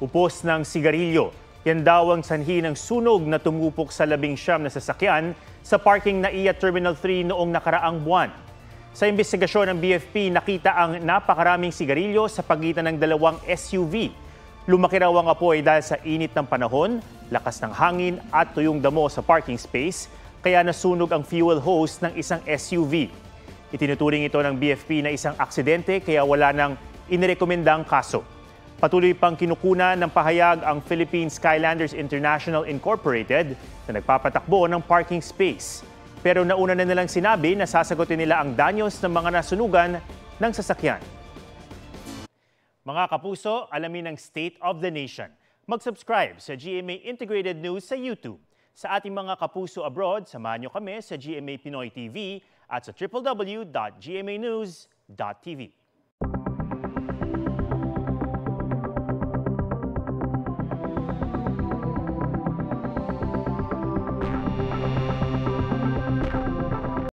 Upos ng sigarilyo. Yan daw ang sanhi ng sunog na tumupok sa 19 na sasakyan sa parking NAIA Terminal 3 noong nakaraang buwan. Sa investigasyon ng BFP, nakita ang napakaraming sigarilyo sa pagitan ng dalawang SUV. Lumaki raw ang apoy dahil sa init ng panahon, lakas ng hangin at tuyong damo sa parking space, kaya nasunog ang fuel hose ng isang SUV. Itinuturing ito ng BFP na isang aksidente kaya wala nang inirekomendang kaso. Patuloy pang kinukuna ng pahayag ang Philippine Skylanders International Incorporated na nagpapatakbo ng parking space. Pero nauna na nilang sinabi na sasagutin nila ang danyos ng mga nasunugan ng sasakyan. Mga kapuso, alamin ang State of the Nation. Mag-subscribe sa GMA Integrated News sa YouTube. Sa ating mga kapuso abroad, samahan niyo kami sa GMA Pinoy TV at sa www.gmanews.tv.